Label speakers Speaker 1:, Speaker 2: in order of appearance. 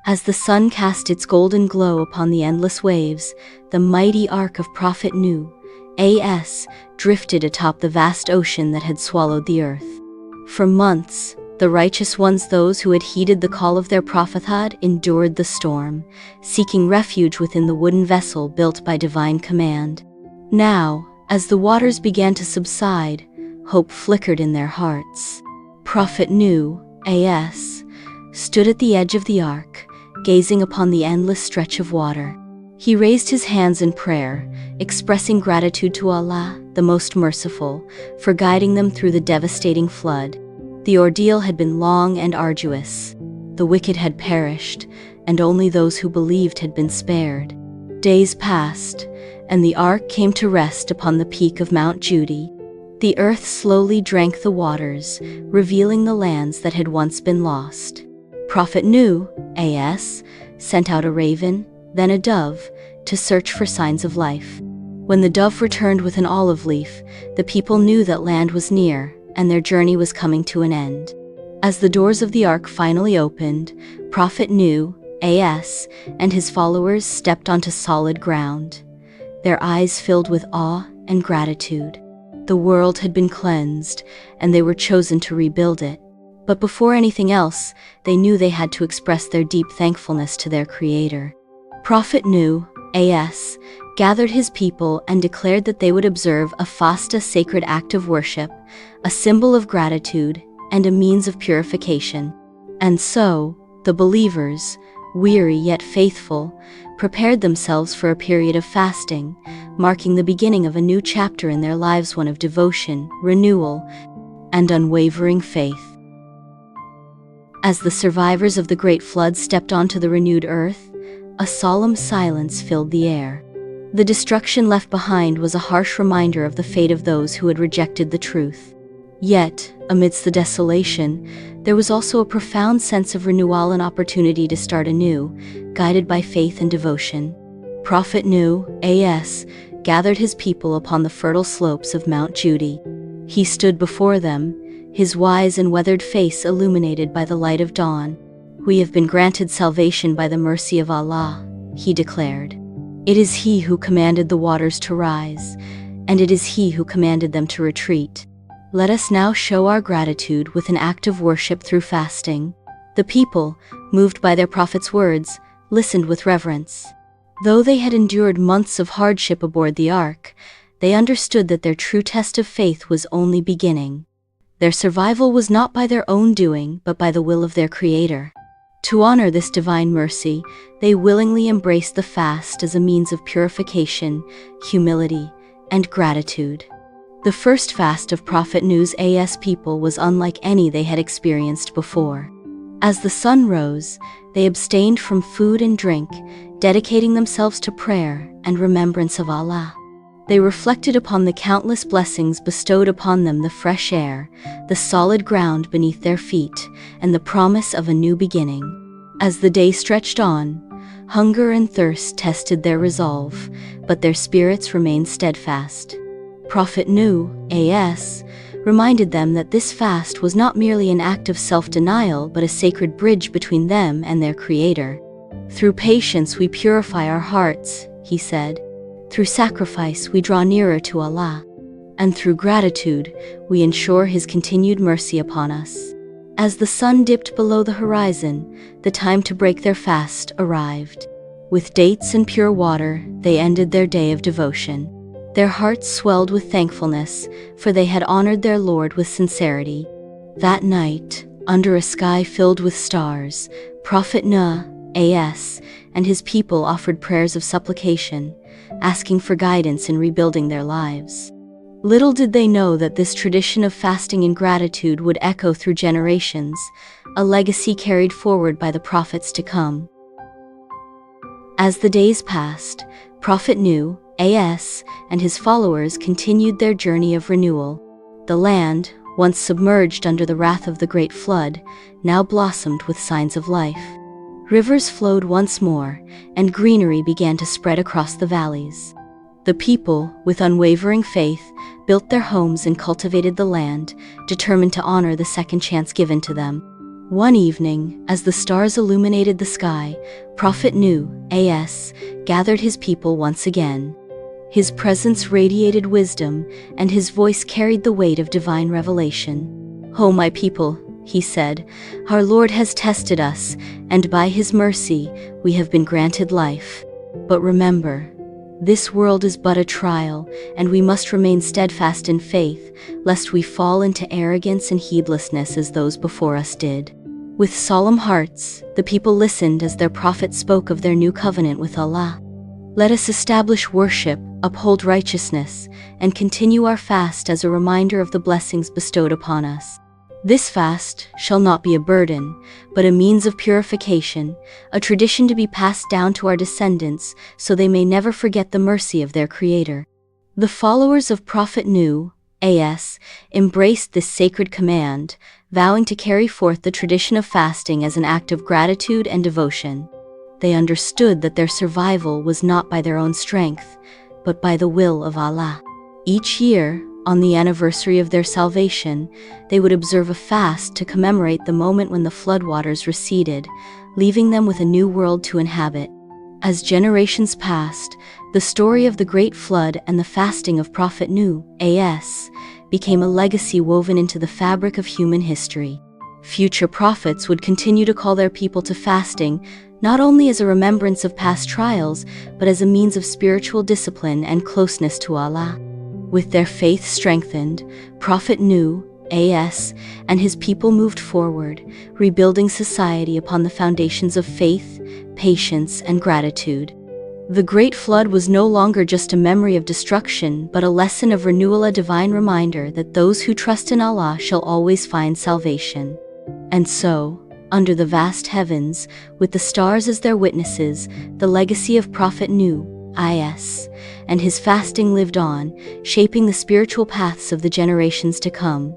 Speaker 1: As the sun cast its golden glow upon the endless waves, the mighty ark of Prophet Nuh, A.S., drifted atop the vast ocean that had swallowed the earth. For months, the righteous ones, those who had heeded the call of their prophethood, endured the storm, seeking refuge within the wooden vessel built by divine command. Now, as the waters began to subside, hope flickered in their hearts. Prophet Nuh, A.S., stood at the edge of the ark, gazing upon the endless stretch of water. He raised his hands in prayer, expressing gratitude to Allah, the Most Merciful, for guiding them through the devastating flood. The ordeal had been long and arduous. The wicked had perished, and only those who believed had been spared. Days passed, and the ark came to rest upon the peak of Mount Judy. The earth slowly drank the waters, revealing the lands that had once been lost. Prophet Nuh, A.S., sent out a raven, then a dove, to search for signs of life. When the dove returned with an olive leaf, the people knew that land was near, and their journey was coming to an end. As the doors of the ark finally opened, Prophet Nuh, A.S., and his followers stepped onto solid ground. Their eyes filled with awe and gratitude. The world had been cleansed, and they were chosen to rebuild it. But before anything else, they knew they had to express their deep thankfulness to their Creator. Prophet Nuh, A.S., gathered his people and declared that they would observe a fast, a sacred act of worship, a symbol of gratitude, and a means of purification. And so, the believers, weary yet faithful, prepared themselves for a period of fasting, marking the beginning of a new chapter in their lives, one of devotion, renewal, and unwavering faith. As the survivors of the Great Flood stepped onto the renewed earth, a solemn silence filled the air. The destruction left behind was a harsh reminder of the fate of those who had rejected the truth. Yet, amidst the desolation, there was also a profound sense of renewal and opportunity to start anew, guided by faith and devotion. Prophet Nuh, A.S., gathered his people upon the fertile slopes of Mount Judy. He stood before them, his wise and weathered face illuminated by the light of dawn. "We have been granted salvation by the mercy of Allah," he declared. "It is He who commanded the waters to rise, and it is He who commanded them to retreat. Let us now show our gratitude with an act of worship through fasting." The people, moved by their prophet's words, listened with reverence. Though they had endured months of hardship aboard the ark, they understood that their true test of faith was only beginning. Their survival was not by their own doing, but by the will of their Creator. To honor this divine mercy, they willingly embraced the fast as a means of purification, humility, and gratitude. The first fast of Prophet Nuh's A.S. people was unlike any they had experienced before. As the sun rose, they abstained from food and drink, dedicating themselves to prayer and remembrance of Allah. They reflected upon the countless blessings bestowed upon them: the fresh air, the solid ground beneath their feet, and the promise of a new beginning. As the day stretched on, hunger and thirst tested their resolve, but their spirits remained steadfast. Prophet Nuh, A.S., reminded them that this fast was not merely an act of self-denial, but a sacred bridge between them and their Creator. "Through patience we purify our hearts," he said. "Through sacrifice we draw nearer to Allah. And through gratitude we ensure His continued mercy upon us." As the sun dipped below the horizon, the time to break their fast arrived. With dates and pure water, they ended their day of devotion. Their hearts swelled with thankfulness, for they had honored their Lord with sincerity. That night, under a sky filled with stars, Prophet Nuh, A.S., and his people offered prayers of supplication, asking for guidance in rebuilding their lives. Little did they know that this tradition of fasting and gratitude would echo through generations, a legacy carried forward by the prophets to come. As the days passed, Prophet Nuh, A.S., and his followers continued their journey of renewal. The land, once submerged under the wrath of the Great Flood, now blossomed with signs of life. Rivers flowed once more, and greenery began to spread across the valleys. The people, with unwavering faith, built their homes and cultivated the land, determined to honor the second chance given to them. One evening, as the stars illuminated the sky, Prophet Nuh, A.S., gathered his people once again. His presence radiated wisdom, and his voice carried the weight of divine revelation. "O my people," he said, "our Lord has tested us, and by his mercy we have been granted life. But remember, this world is but a trial, and we must remain steadfast in faith, lest we fall into arrogance and heedlessness as those before us did." With solemn hearts, the people listened as their prophet spoke of their new covenant with Allah. "Let us establish worship, uphold righteousness, and continue our fast as a reminder of the blessings bestowed upon us. This fast shall not be a burden, but a means of purification, a tradition to be passed down to our descendants so they may never forget the mercy of their Creator." The followers of Prophet Nuh, A.S., embraced this sacred command, vowing to carry forth the tradition of fasting as an act of gratitude and devotion. They understood that their survival was not by their own strength, but by the will of Allah. Each year, on the anniversary of their salvation, they would observe a fast to commemorate the moment when the floodwaters receded, leaving them with a new world to inhabit. As generations passed, the story of the Great Flood and the fasting of Prophet Nuh, A.S., became a legacy woven into the fabric of human history. Future prophets would continue to call their people to fasting, not only as a remembrance of past trials, but as a means of spiritual discipline and closeness to Allah. With their faith strengthened, Prophet Nuh, A.S., and his people moved forward, rebuilding society upon the foundations of faith, patience, and gratitude. The Great Flood was no longer just a memory of destruction, but a lesson of renewal, a divine reminder that those who trust in Allah shall always find salvation. And so, under the vast heavens, with the stars as their witnesses, the legacy of Prophet Nuh, I.S., and his fasting lived on, shaping the spiritual paths of the generations to come.